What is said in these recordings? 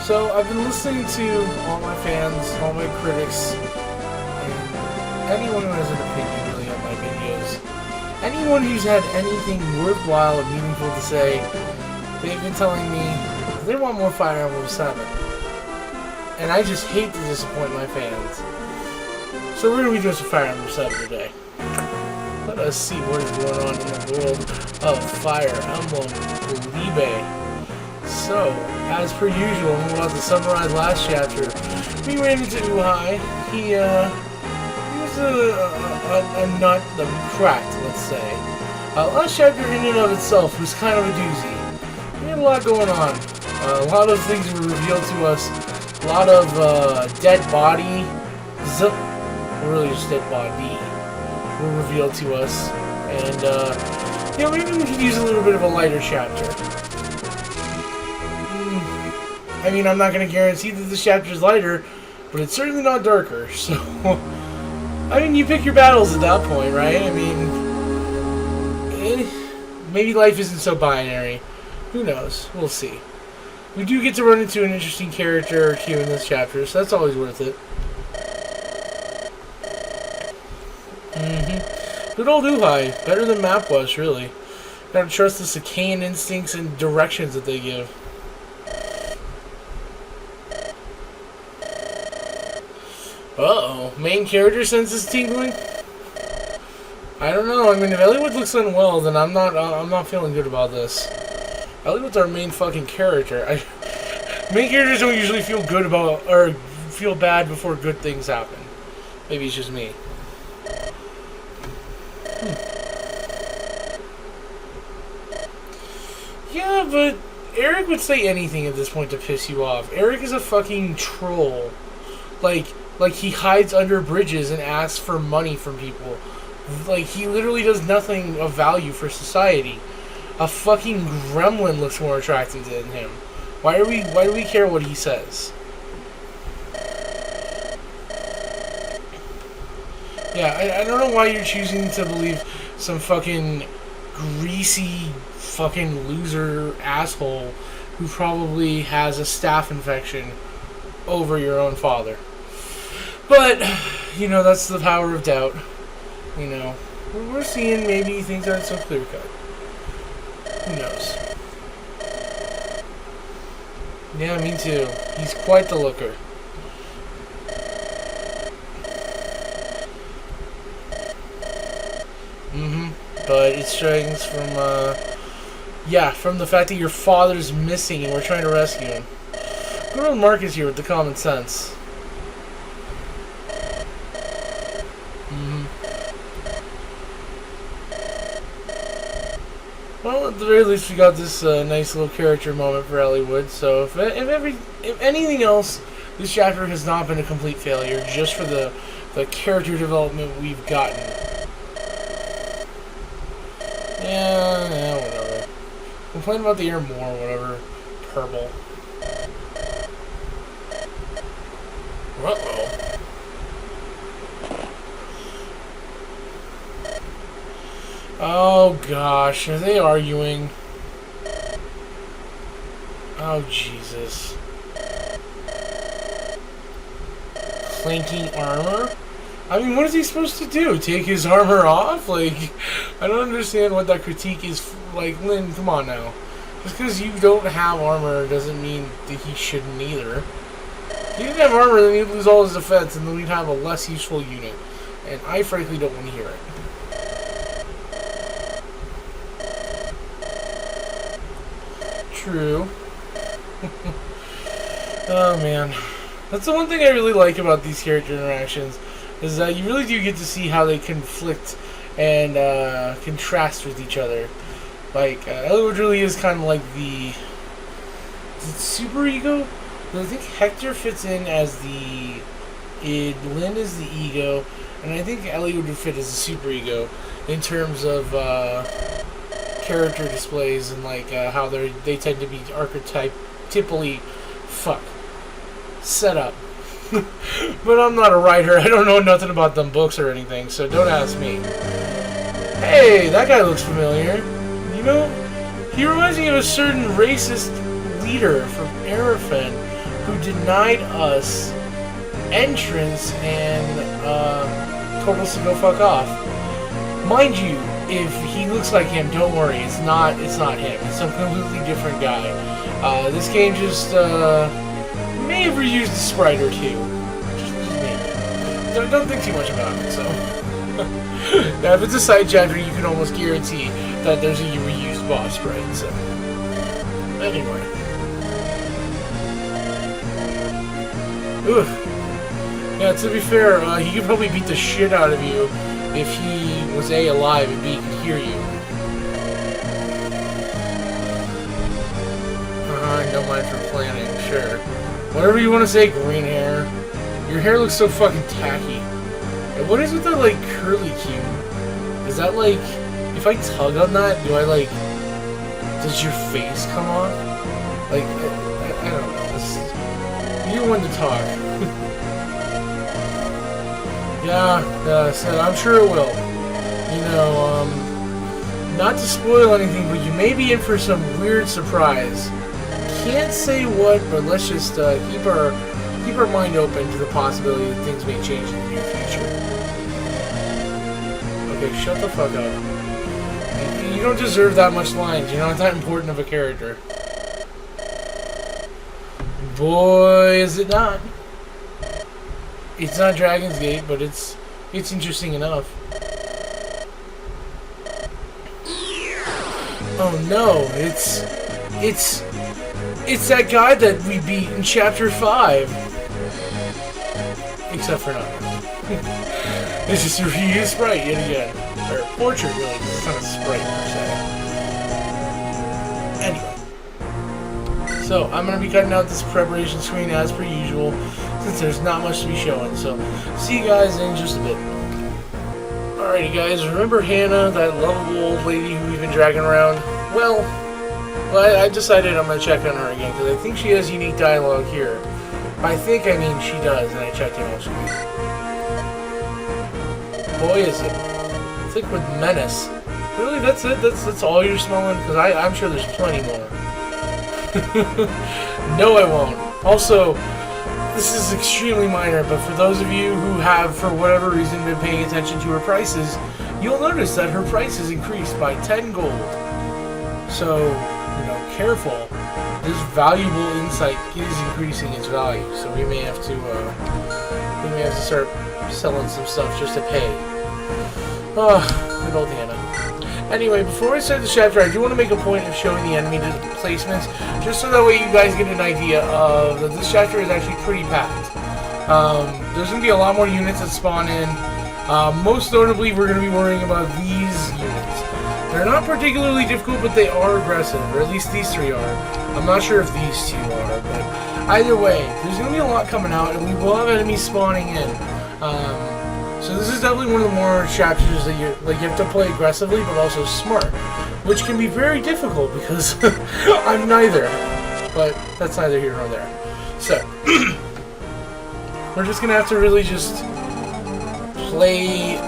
So I've been listening to all my fans, all my critics, and anyone who has an opinion really on my videos. Anyone who's had anything worthwhile or meaningful to say, they've been telling me they want more Fire Emblem 7. And I just hate to disappoint my fans. So we're going to be doing some Fire Emblem 7 today. Let us see what is going on in the world of Fire Emblem Libe. So, as per usual, I'm about to summarize last chapter. We ran into Uhai. He was a nut that we cracked, let's say. Last chapter in and of itself was kind of a doozy. We had a lot going on. A lot of things were revealed to us. A lot of dead body, really just dead body, were revealed to us. And, maybe we could use a little bit of a lighter chapter. I mean, I'm not going to guarantee that this chapter is lighter, but it's certainly not darker, so... I mean, you pick your battles at that point, right? I mean... maybe life isn't so binary. Who knows? We'll see. We do get to run into an interesting character or two in this chapter, so that's always worth it. Good old Uhai. Better than Map was, really. Gotta trust the Sakaean instincts and directions that they give. Uh-oh. Main character senses tingling? I don't know. I mean, if Eliwood looks unwell, then I'm not feeling good about this. Eliwood's our main fucking character. Main characters don't usually feel good about, or feel bad before good things happen. Maybe it's just me. Yeah, but Eric would say anything at this point to piss you off. Eric is a fucking troll. Like he hides under bridges and asks for money from people. Like, he literally does nothing of value for society. A fucking gremlin looks more attractive than him. Why do we care what he says? Yeah, I don't know why you're choosing to believe some fucking greasy fucking loser asshole who probably has a staph infection over your own father. But, that's the power of doubt. We're seeing maybe things aren't so clear-cut. Who knows? Yeah, me too. He's quite the looker. But it strings from, from the fact that your father's missing and we're trying to rescue him. Good old Marcus here with the common sense. Well, at the very least, we got this nice little character moment for Eliwood. So, if anything else, this chapter has not been a complete failure, just for the character development we've gotten. Yeah, whatever. Complain about the air more, whatever. Purple. Uh-oh. Oh gosh, are they arguing? Oh Jesus. Clanking armor? I mean, what is he supposed to do? Take his armor off? Like, I don't understand what that critique is. Like, Lynn, come on now. Just because you don't have armor doesn't mean that he shouldn't either. If he didn't have armor, then he'd lose all his defense, and then we'd have a less useful unit. And I frankly don't want to hear it. True. Oh man, that's the one thing I really like about these character interactions, is that you really do get to see how they conflict and contrast with each other. Like, Eliwood really is kind of like the... Is it super ego? I think Hector fits in as the id, Lynn is the ego, and I think Eliwood would fit as a super ego in terms of character displays and like how they tend to be archetypally set up. But I'm not a writer. I don't know nothing about them books or anything, so don't ask me. Hey, that guy looks familiar. He reminds me of a certain racist leader from Arafan who denied us entrance and told us to go fuck off. Mind you, if he looks like him, don't worry, it's not him. It's some completely different guy. This game just may have reused a sprite or two. Just maybe. Don't think too much about it. So now, if it's a side chapter, you can almost guarantee that there's a reused boss sprite. So anyway, yeah. To be fair, he could probably beat the shit out of you if he was A, alive, and B, could hear you. No mind for planning, sure. Whatever you want to say, green hair. Your hair looks so fucking tacky. And what is with that, like, curly cue? Is that, like, if I tug on that, do I, like, does your face come off? Like, I don't know. You're one to talk. Yeah, so I'm sure it will. You know, not to spoil anything, but you may be in for some weird surprise. Can't say what, but let's just keep our mind open to the possibility that things may change in the near future. Okay, shut the fuck up. You don't deserve that much lines. You're not that important of a character. Boy, is it not. It's not Dragon's Gate, but it's interesting enough. Oh no, it's that guy that we beat in Chapter 5. Except for not. It's just a reused sprite yet again. Or portrait, really, because it's not a sprite per se. Anyway. So, I'm going to be cutting out this preparation screen as per usual, since there's not much to be showing. So, see you guys in just a bit. Alrighty guys, remember Hannah, that lovable old lady who we've been dragging around? Well, I decided I'm going to check on her again, because I think she has unique dialogue here. By think, I mean she does, and I checked it on screen. Boy, is it thick with menace. Really, that's it? That's all you're smelling? Because I'm sure there's plenty more. No, I won't. Also, this is extremely minor, but for those of you who have, for whatever reason, been paying attention to her prices, you'll notice that her price is increased by 10 gold. So, you know, careful. This valuable insight is increasing its value, so we may have to start selling some stuff just to pay. Oh, good old Hannah. Anyway, before I start the chapter, I do want to make a point of showing the enemy placements, just so that way you guys get an idea of that this chapter is actually pretty packed. There's going to be a lot more units that spawn in. Most notably, we're going to be worrying about these units. They're not particularly difficult, but they are aggressive, or at least these three are. I'm not sure if these two are, but either way, there's going to be a lot coming out, and we will have enemies spawning in. So this is definitely one of the more chapters that you have to play aggressively, but also smart, which can be very difficult because I'm neither. But that's neither here nor there. So we're just gonna have to really just play.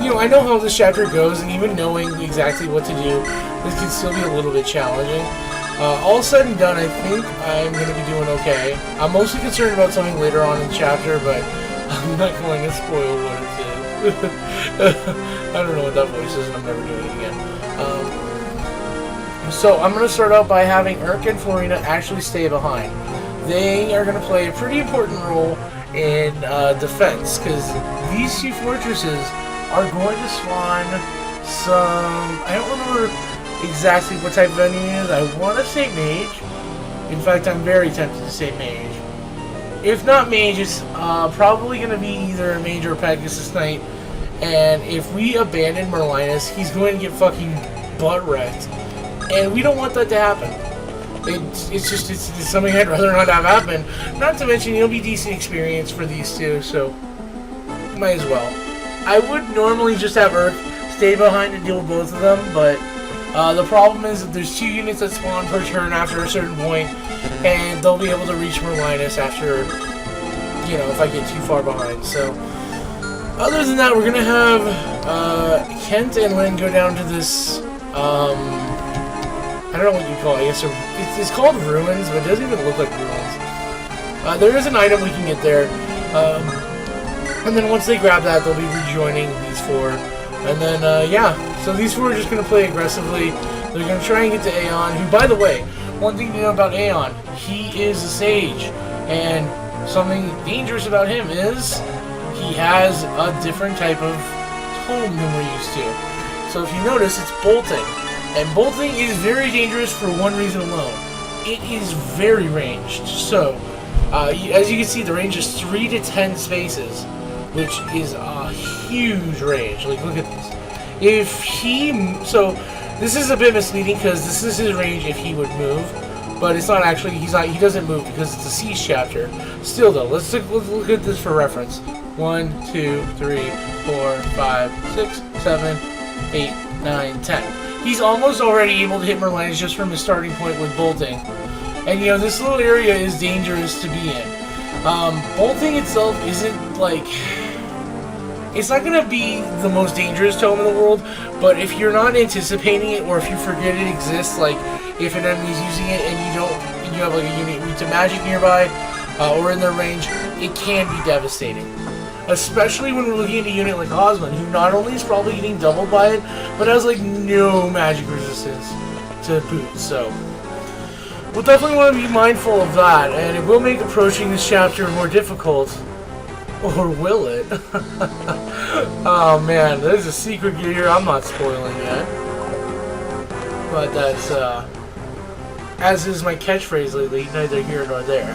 You know, I know how this chapter goes, and even knowing exactly what to do, this can still be a little bit challenging. All said and done, I think I'm going to be doing okay. I'm mostly concerned about something later on in the chapter, but I'm not going to spoil what it is. I don't know what that voice is, and I'm never doing it again. So I'm going to start out by having Urk and Florina actually stay behind. They are going to play a pretty important role in defense, because these two fortresses are going to spawn some... I don't remember exactly what type of enemy it is. I want to say mage. In fact, I'm very tempted to say mage. If not mage, it's probably going to be either a mage or a Pegasus Knight. And if we abandon Merlinus, he's going to get fucking butt-wrecked. And we don't want that to happen. It's something I'd rather not have happen. Not to mention, it'll be decent experience for these two, so might as well. I would normally just have Urk stay behind and deal with both of them, but the problem is that there's 2 units that spawn per turn after a certain point, and they'll be able to reach Merlinus after, you know, if I get too far behind. So, other than that, we're gonna have Kent and Lynn go down to this, I don't know what you call it. I guess it's called ruins, but it doesn't even look like ruins. There is an item we can get there. And then once they grab that, they'll be rejoining these 4. And then, yeah. So these 4 are just going to play aggressively. They're going to try and get to Aeon, who, by the way, one thing to know about Aeon, he is a sage. And something dangerous about him is he has a different type of tome than we're used to. So if you notice, it's bolting. And bolting is very dangerous for one reason alone. It is very ranged. So, as you can see, the range is 3 to 10 spaces, which is a huge range. Like, look at this. If he... So, this is a bit misleading because this is his range if he would move. But it's not actually... He doesn't move because it's a siege chapter. Still, though, let's look at this for reference. 1, 2, 3, 4, 5, 6, 7, 8, 9, 10. He's almost already able to hit Merlines just from his starting point with bolting. And, you know, this little area is dangerous to be in. Bolting itself isn't, like... It's not going to be the most dangerous tome in the world, but if you're not anticipating it, or if you forget it exists, like, if an enemy's using it and you have, like, a unit weak to magic nearby, or in their range, it can be devastating. Especially when we're looking at a unit like Osmond, who not only is probably getting doubled by it, but has, like, no magic resistance to boot, so... We'll definitely want to be mindful of that, and it will make approaching this chapter more difficult. Or will it? Oh man, there's a secret gear here I'm not spoiling yet. But that's, as is my catchphrase lately, neither here nor there.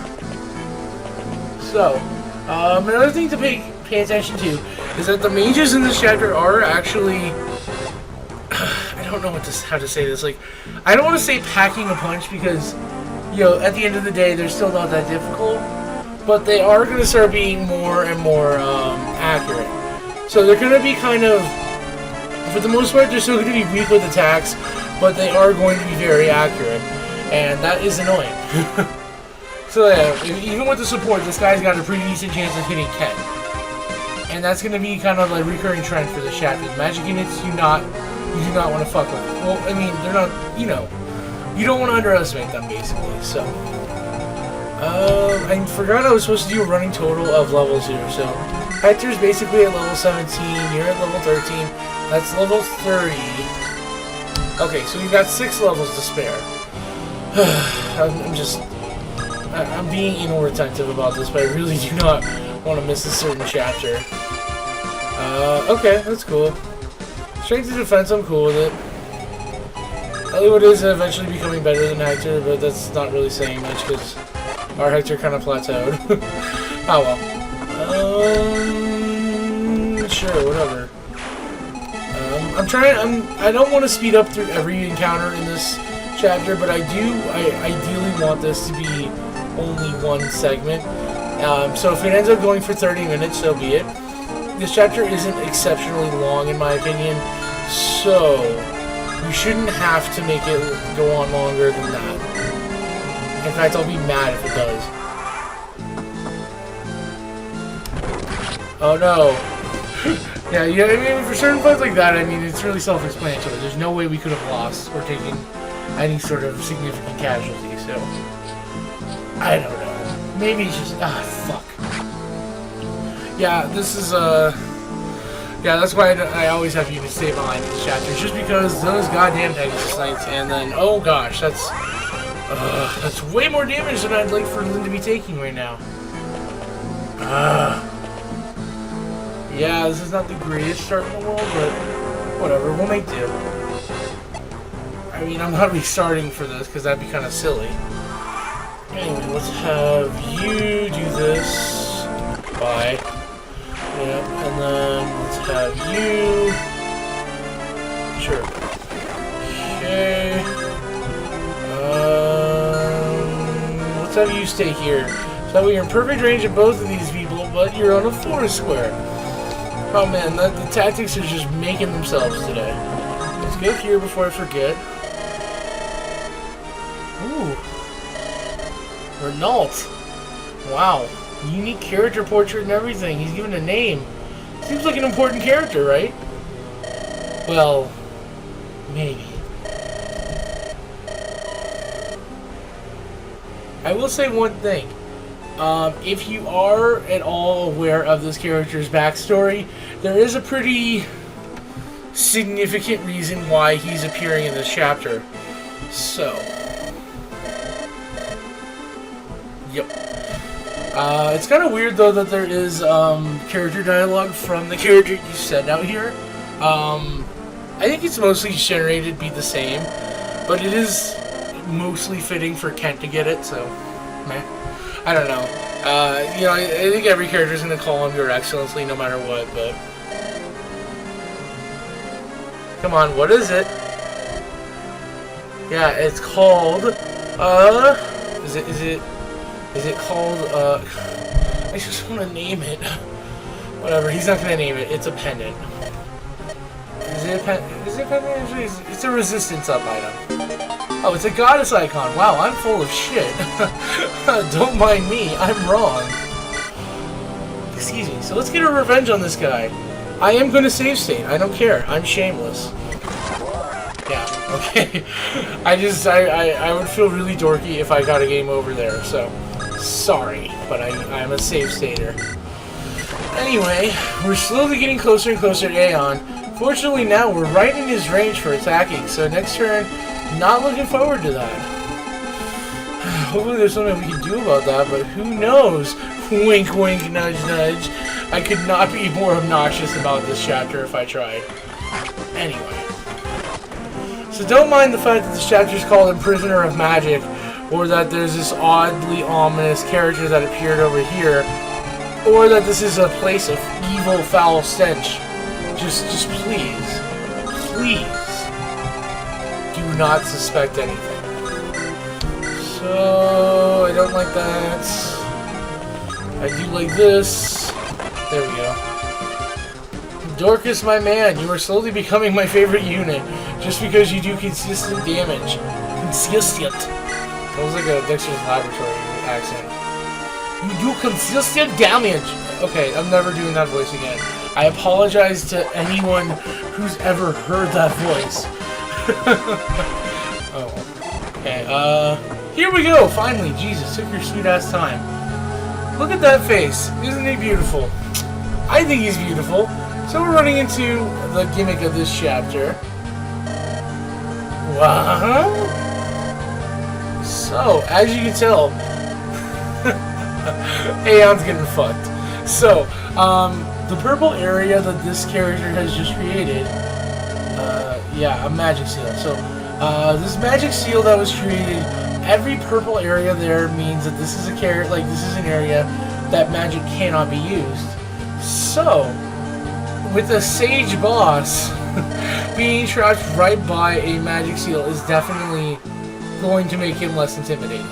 So, another thing to pay attention to is that the mages in this chapter are actually... I don't know how to say this. Like, I don't want to say packing a punch because, you know, at the end of the day, they're still not that difficult. But they are going to start being more and more accurate. So they're going to be kind of, for the most part, they're still going to be weak with attacks, but they are going to be very accurate. And that is annoying. So yeah, even with the support, this guy's got a pretty decent chance of hitting Ken. And that's going to be kind of like a recurring trend for the chapter. Magic units you do not want to fuck with. Well, I mean, they're not, you know, you don't want to underestimate them, basically, so... I forgot I was supposed to do a running total of levels here, so... Hector's basically at level 17, you're at level 13, that's level 30. Okay, so we've got 6 levels to spare. I'm being anal retentive about this, but I really do not want to miss a certain chapter. Okay, that's cool. Strength and defense, I'm cool with it. Hollywood is eventually becoming better than Hector, but that's not really saying much, because... Our Hector kind of plateaued. Oh well. Sure, whatever. I don't want to speed up through every encounter in this chapter, but I ideally want this to be only one segment. So if it ends up going for 30 minutes, so be it. This chapter isn't exceptionally long, in my opinion, so we shouldn't have to make it go on longer than that. In fact, I'll be mad if it does. Oh no. Yeah, I mean, for certain fights like that, I mean, it's really self-explanatory. There's no way we could have lost or taken any sort of significant casualty, so... I don't know. Maybe it's just... fuck. Yeah, this is, yeah, that's why I always have you to stay behind these chapters, just because those goddamn Pegasus Knights, and then, oh gosh, that's way more damage than I'd like for them to be taking right now. Yeah, this is not the greatest start in the world, but whatever, we'll make do. I mean, I'm not restarting for this, because that'd be kind of silly. Anyway, let's have you do this. Bye. Yep, and then let's have you... Sure. Okay. Let's have you stay here. So that way you're in perfect range of both of these people, but you're on a 4 square. Oh man, the tactics are just making themselves today. Let's go here before I forget. Ooh. Renault. Wow. Unique character portrait and everything. He's given a name. Seems like an important character, right? Well, maybe. I will say one thing. If you are at all aware of this character's backstory, there is a pretty significant reason why he's appearing in this chapter. So, yep. It's kind of weird though that there is character dialogue from the character you send out here. I think it's mostly generated to be the same, but it is mostly fitting for Kent to get it, so meh. I don't know. You know, I think every character is going to call him Your Excellency no matter what, but... Come on, what is it? Yeah, it's called, is it called, I just want to name it. Whatever, he's not going to name it. It's a pendant. Is it a pendant? It's a resistance up item. Oh, it's a goddess icon. Wow, I'm full of shit. Don't mind me, I'm wrong. Excuse me. So let's get a revenge on this guy. I am going to save state. I don't care. I'm shameless. Yeah, okay. I would feel really dorky if I got a game over there, so sorry, but I'm a save stater. Anyway, we're slowly getting closer and closer to Aeon. Fortunately now we're right in his range for attacking, so next turn, not looking forward to that. Hopefully there's something we can do about that, but who knows? Wink wink nudge nudge. I could not be more obnoxious about this chapter if I tried. Anyway. So don't mind the fact that this chapter is called Imprisoner of Magic, or that there's this oddly ominous character that appeared over here, or that this is a place of evil, foul stench. Just please, do not suspect anything. So, I don't like that. I do like this. There we go. Dorcas, my man, you are slowly becoming my favorite unit, just because you do consistent damage. Consistent. That was like a Dexter's Laboratory accent. You do consistent damage! Okay, I'm never doing that voice again. I apologize to anyone who's ever heard that voice. Oh. Okay, here we go! Finally, Jesus, took your sweet ass time. Look at that face. Isn't he beautiful? I think he's beautiful. So we're running into the gimmick of this chapter. Wow. So, as you can tell, Aeon's getting fucked. So, the purple area that this character has just created, yeah, a magic seal. So, this magic seal that was created, every purple area there means that this is a this is an area that magic cannot be used. So, with a Sage boss, being trapped right by a magic seal is definitely going to make him less intimidating.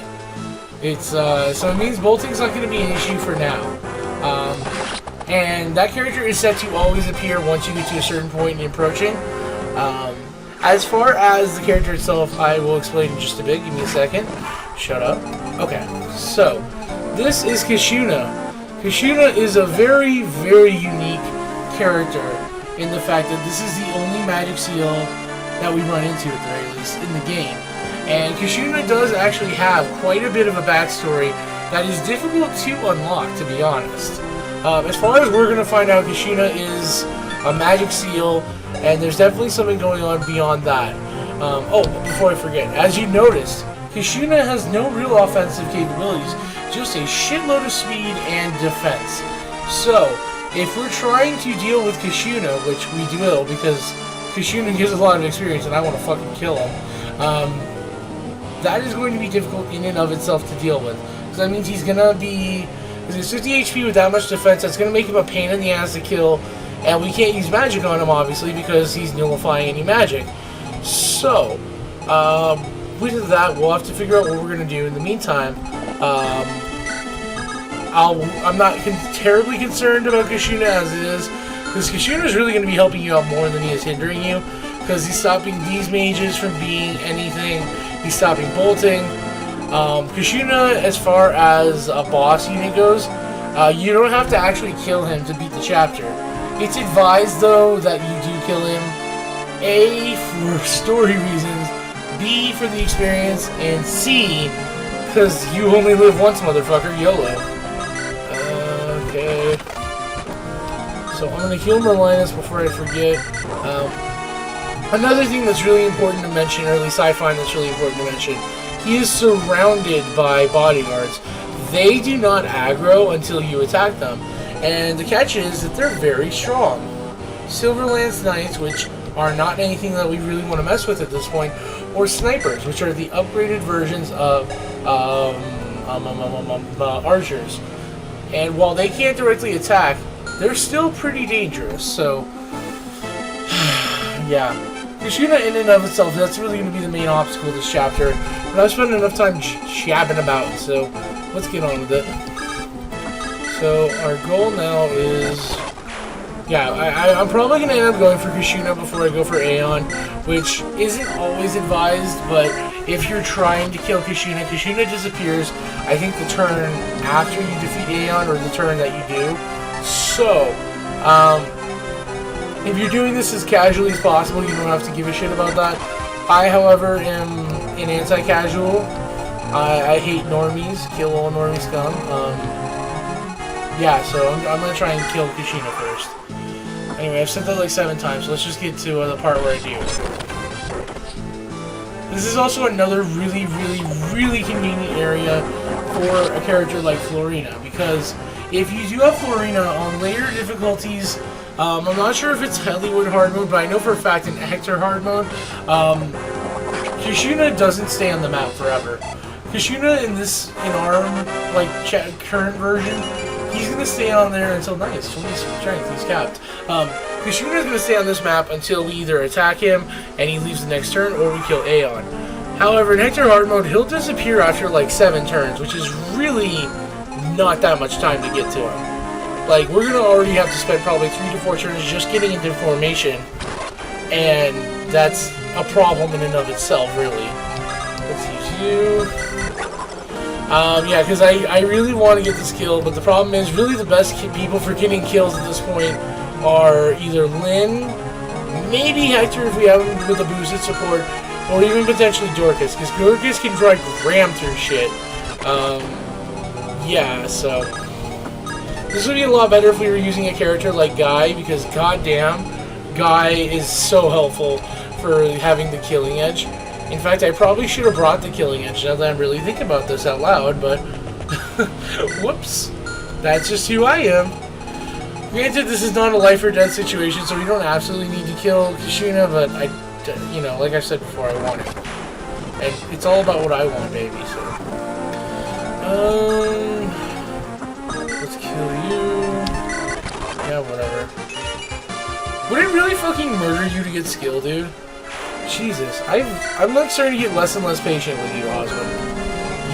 It's, so it means bolting's not going to be an issue for now. And that character is set to always appear once you get to a certain point in approaching. As far as the character itself, I will explain in just a bit. Give me a second. Shut up. Okay, so, this is Kishuna. Kishuna is a very, very unique character in the fact that this is the only magic seal that we run into, at the very least, in the game. And Kishuna does actually have quite a bit of a backstory that is difficult to unlock, to be honest. As far as we're going to find out, Kishuna is a magic seal, and there's definitely something going on beyond that. Oh, before I forget, as you noticed, Kishuna has no real offensive capabilities, just a shitload of speed and defense. So, if we're trying to deal with Kishuna, which we will, because Kishuna gives a lot of experience and I want to fucking kill him, that is going to be difficult in and of itself to deal with. Because that means he's going to be... Because he's 50 HP with that much defense, that's going to make him a pain in the ass to kill. And we can't use magic on him, obviously, because he's nullifying any magic. So, with that, we'll have to figure out what we're going to do. In the meantime, I'm not terribly concerned about Kishuna as it is, because Kishuna is really going to be helping you out more than he is hindering you, because he's stopping these mages from being anything. He's stopping bolting. Kishuna, as far as a boss unit goes, you don't have to actually kill him to beat the chapter. It's advised, though, that you do kill him, A, for story reasons, B, for the experience, and C, because you only live once, motherfucker, YOLO. So I'm going to heal Merlinus before I forget. Another thing that's really important to mention, or at least I find that's really important to mention, he is surrounded by bodyguards. They do not aggro until you attack them. And the catch is that they're very strong. Silverlance Knights, which are not anything that we really want to mess with at this point, or Snipers, which are the upgraded versions of archers. And while they can't directly attack, they're still pretty dangerous, so yeah. Kishuna in and of itself, that's really going to be the main obstacle of this chapter, but I've spent enough time jabbing about, so let's get on with it. So our goal now is, yeah, I'm probably going to end up going for Kishuna before I go for Aeon, which isn't always advised, but if you're trying to kill Kishuna, Kishuna disappears, I think the turn after you defeat Aeon, or the turn that you do. So, if you're doing this as casually as possible, you don't have to give a shit about that. I, however, am an anti-casual. I hate normies, kill all normie scum. Yeah, so I'm going to try and kill Kishuna first. Anyway, I've said that like 7 times, so let's just get to the part where I do. This is also another really, really, really convenient area for a character like Florina, because if you do have Florina on later difficulties, I'm not sure if it's Hollywood hard mode, but I know for a fact in Hector hard mode, Kishuna doesn't stay on the map forever. Kishuna in our like current version, he's gonna stay on there until nice. 20 strength, he's capped. Kishuna's gonna stay on this map until we either attack him and he leaves the next turn, or we kill Aeon. However, in Hector hard mode, he'll disappear after like 7 turns, which is really not that much time to get to him. Like, we're gonna already have to spend probably 3 to 4 turns just getting into formation, and that's a problem in and of itself, really. Let's use you. Yeah, because I really want to get this kill, but the problem is really the best people for getting kills at this point are either Lyn, maybe Hector if we have him with a boosted support, or even potentially Dorcas, because Dorcas can drive Graham through shit. Yeah, so this would be a lot better if we were using a character like Guy, because goddamn, Guy is so helpful for having the killing edge. In fact, I probably should have brought the killing edge now that I'm really thinking about this out loud, but whoops, that's just who I am. Granted, this is not a life or death situation, so we don't absolutely need to kill Kishuna, but I, you know, like I said before, I want it. And it's all about what I want, baby, so. Let's kill you. Yeah, whatever. Would it really fucking murder you to get skill, dude? Jesus, I'm like starting to get less and less patient with you, Osmond.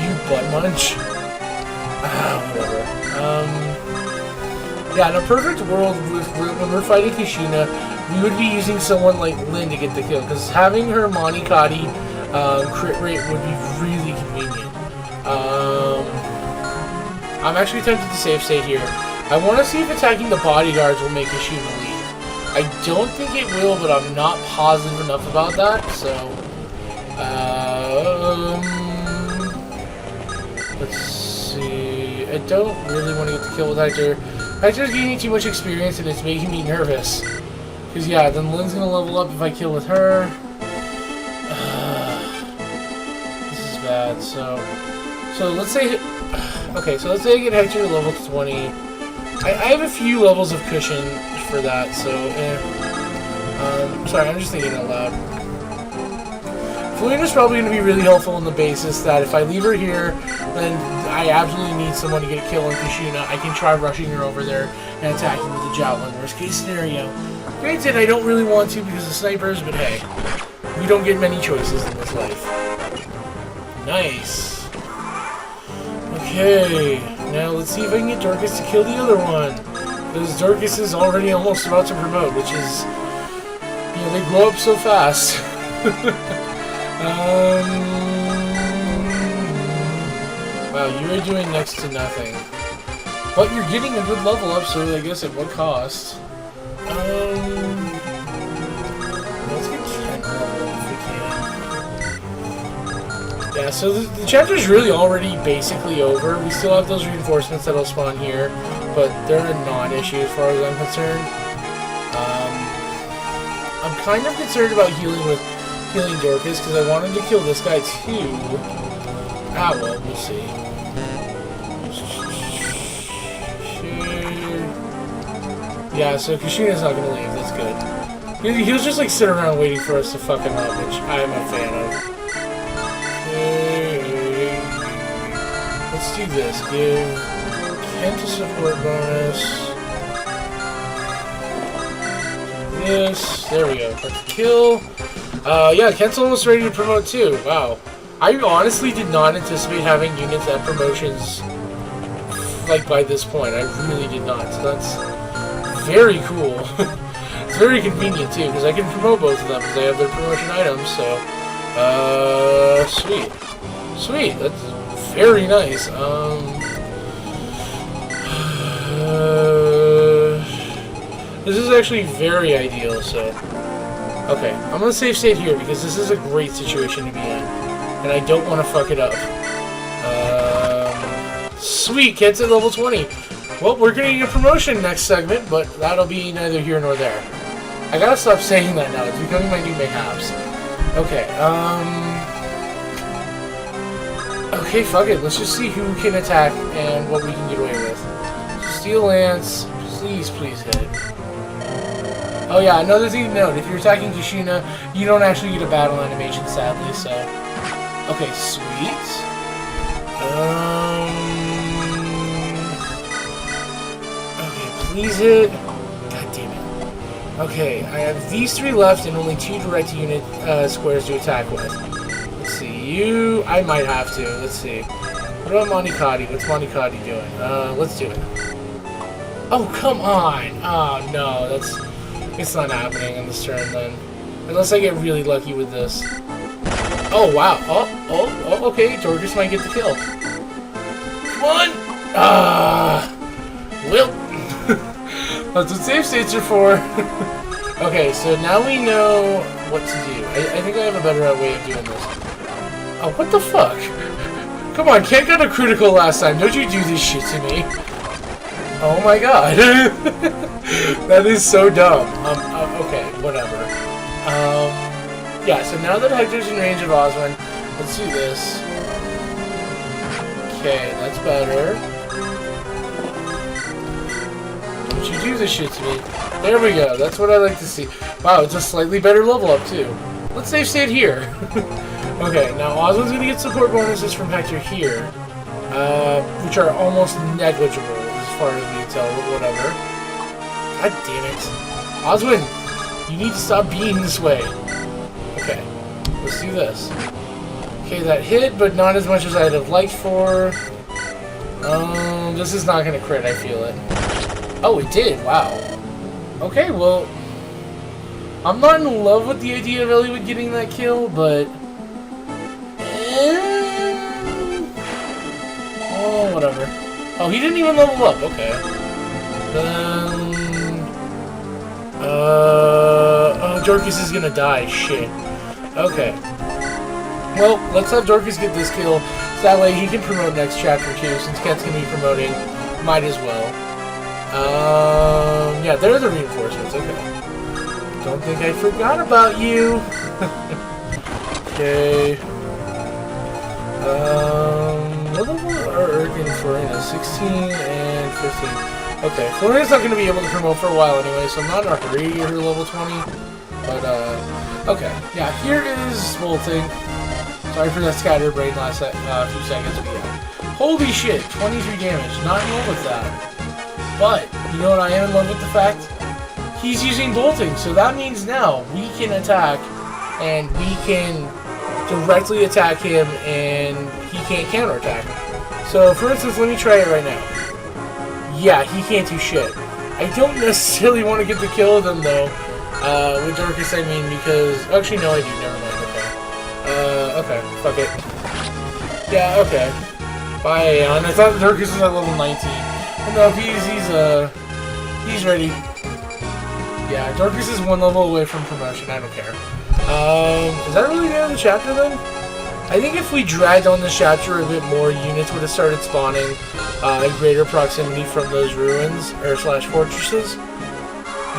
You butt munch. Whatever. Yeah, in a perfect world, when we're fighting Kishuna, we would be using someone like Lyn to get the kill, because having her Monikati crit rate would be really convenient. I'm actually tempted to save state here. I want to see if attacking the bodyguards will make Kishuna leave. I don't think it will, but I'm not positive enough about that, so... let's see... I don't really want to get the kill with Hector. Hector's gaining too much experience and it's making me nervous. Because, yeah, then Lyn's gonna level up if I kill with her. This is bad, so let's say... Okay, so let's say I get Hector to level 20. I have a few levels of cushion for that, so, sorry, I'm just thinking out loud. Florina's probably going to be really helpful on the basis that if I leave her here, then I absolutely need someone to get a kill on Kishuna. I can try rushing her over there and attacking with the javelin. Worst case scenario. Granted, I don't really want to because of snipers, but hey, we don't get many choices in this life. Nice. Okay, now let's see if I can get Dorcas to kill the other one. Because Dorcas is already almost about to promote, which is, you know, they grow up so fast. Wow, you are doing next to nothing. But you're getting a good level up, so I guess at what cost? Let's get 10 level if we can. Yeah, so the chapter's really already basically over. We still have those reinforcements that'll spawn here. but they're a non-issue as far as I'm concerned. I'm kind of concerned about healing Dorcas, because I wanted to kill this guy too. Ah, well, we'll see. Yeah, so Kishuna's not gonna leave, that's good. He was just like sitting around waiting for us to fuck him up, which I am a fan of. Okay. Let's do this. Give Kent a support bonus. This. There we go. Got the kill. Yeah, Kent's almost ready to promote too. Wow. I honestly did not anticipate having units at promotions like by this point. I really did not. So that's very cool. It's very convenient too, because I can promote both of them because they have their promotion items, so sweet. Sweet, that's very nice. This is actually very ideal, so okay, I'm gonna save state here because this is a great situation to be in, and I don't want to fuck it up. Sweet, Kent's at level 20. Well, we're getting a promotion next segment, but that'll be neither here nor there. I gotta stop saying that now. It's becoming my new mayhaps. Okay, okay, fuck it. Let's just see who can attack and what we can get away with. Steel Lance, please hit. Oh yeah, another thing to note, if you're attacking Kishuna, you don't actually get a battle animation, sadly, so... Okay, sweet. Okay, please hit. God damn it. Okay, I have these 3 left and only 2 direct unit squares to attack with. Let's see, you... I might have to, let's see. What about Monikati? What's Monikati doing? Let's do it. Oh, come on! Oh, no, that's... It's not happening on this turn, then. Unless I get really lucky with this. Oh, wow. Oh, okay. Dorcas might get the kill. Come on! Well. That's what save states are for. Okay, so now we know what to do. I think I have a better way of doing this. Oh, what the fuck? Come on, Kent got a critical last time. Don't you do this shit to me. Oh my god. That is so dumb. Okay, whatever. Yeah, so now that Hector's in range of Oswin, let's do this. Okay, that's better. Don't you do this shit to me. There we go, that's what I like to see. Wow, it's a slightly better level up, too. Let's save state here. Okay, now Oswin's gonna get support bonuses from Hector here, which are almost negligible as far as we can tell, whatever. God damn it. Oswin, you need to stop being this way. Okay, let's do this. Okay, that hit, but not as much as I'd have liked for. This is not gonna crit, I feel it. Oh, it did, wow. Okay, well, I'm not in love with the idea of Eliwood getting that kill, but... Oh, whatever. Oh, he didn't even level up, okay. Then... oh, Dorcas is gonna die, shit. Okay. Well, let's have Dorcas get this kill, so that way he can promote next chapter too, since Kent's gonna be promoting. Might as well. Yeah, there are the reinforcements, okay. Don't think I forgot about you. Okay. What level are Erkin and Florina? 16 and 15. Okay, Florina's not gonna be able to promote for a while anyway, so I'm not in a hurry to her level 20. But, okay. Yeah, here is Volting. Sorry for that scatterbrain last few seconds, but yeah. Holy shit, 23 damage. Not in love with that. But, you know what I am in love with the fact? He's using bolting, so that means now we can attack, and we can directly attack him, and he can't counterattack. So, for instance, let me try it right now. Yeah, he can't do shit. I don't necessarily want to get the kill with him, though. With Dorcas, I mean, because... Actually, no, I do. Never mind. Okay. Fuck it. Yeah, okay. Bye, Aeon. I thought Dorcas was at level 19. No, he's ready. Yeah, Dorcas is 1 level away from promotion. I don't care. Is that really the end of the chapter then? I think if we dragged on this chapter a bit more, units would have started spawning in greater proximity from those ruins, or slash fortresses.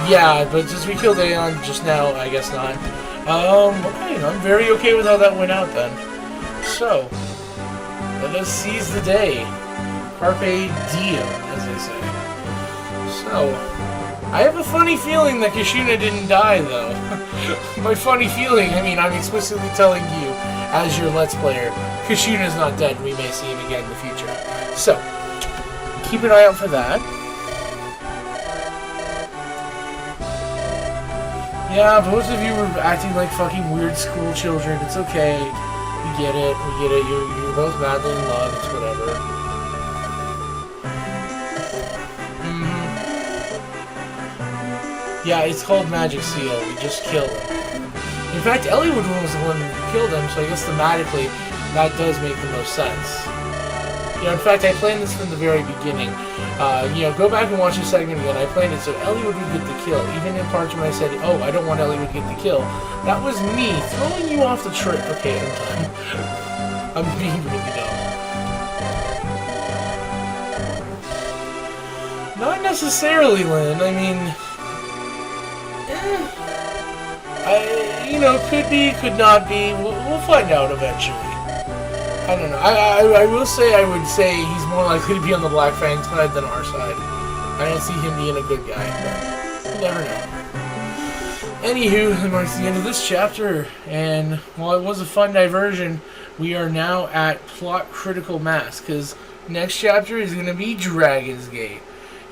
Yeah, but since we killed Aeon just now, I guess not. Okay, I'm very okay with how that went out then. So, let us seize the day. Carpe diem, as they say. So, I have a funny feeling that Kishuna didn't die, though. My funny feeling, I mean, I'm explicitly telling you, as your Let's Player, Kishuna's not dead. We may see him again in the future. So, keep an eye out for that. Yeah, both of you were acting like fucking weird school children. It's okay. We get it. We get it. You're both madly in love. It's whatever. Yeah, it's called Magic Seal. We just killed him. In fact, Eliwood was the one who killed him, so I guess thematically that does make the most sense. You know, in fact, I planned this from the very beginning. You know, go back and watch this segment again. I planned it so Eliwood would get the kill. Even in parts when I said, oh, I don't want Eliwood to get the kill. That was me throwing you off the trip. Okay, I'm done. I'm being really dumb. Not necessarily, Lynn. I mean... you know, could be, could not be. We'll find out eventually. I don't know. I will say, I would say he's more likely to be on the Black Fang side than our side. I don't see him being a good guy, but you never know. Anywho, that marks the end of this chapter, and while it was a fun diversion, we are now at plot critical mass, because next chapter is going to be Dragon's Gate.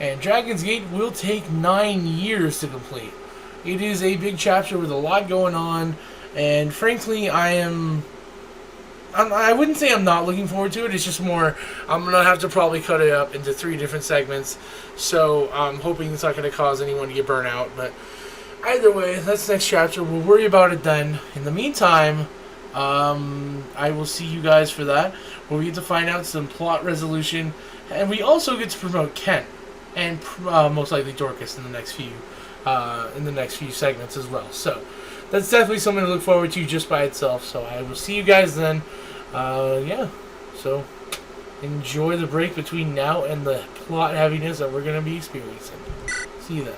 And Dragon's Gate will take 9 years to complete. It is a big chapter with a lot going on, and frankly, I wouldn't say I'm not looking forward to it. It's just more, I'm going to have to probably cut it up into 3 different segments, so I'm hoping it's not going to cause anyone to get burnt out. But either way, that's the next chapter. We'll worry about it then. In the meantime, I will see you guys for that, where we get to find out some plot resolution, and we also get to promote Kent, and most likely Dorcas in the next few segments as well. So that's definitely something to look forward to just by itself. So I will see you guys then. Yeah. So enjoy the break between now and the plot heaviness that we're going to be experiencing. See you then.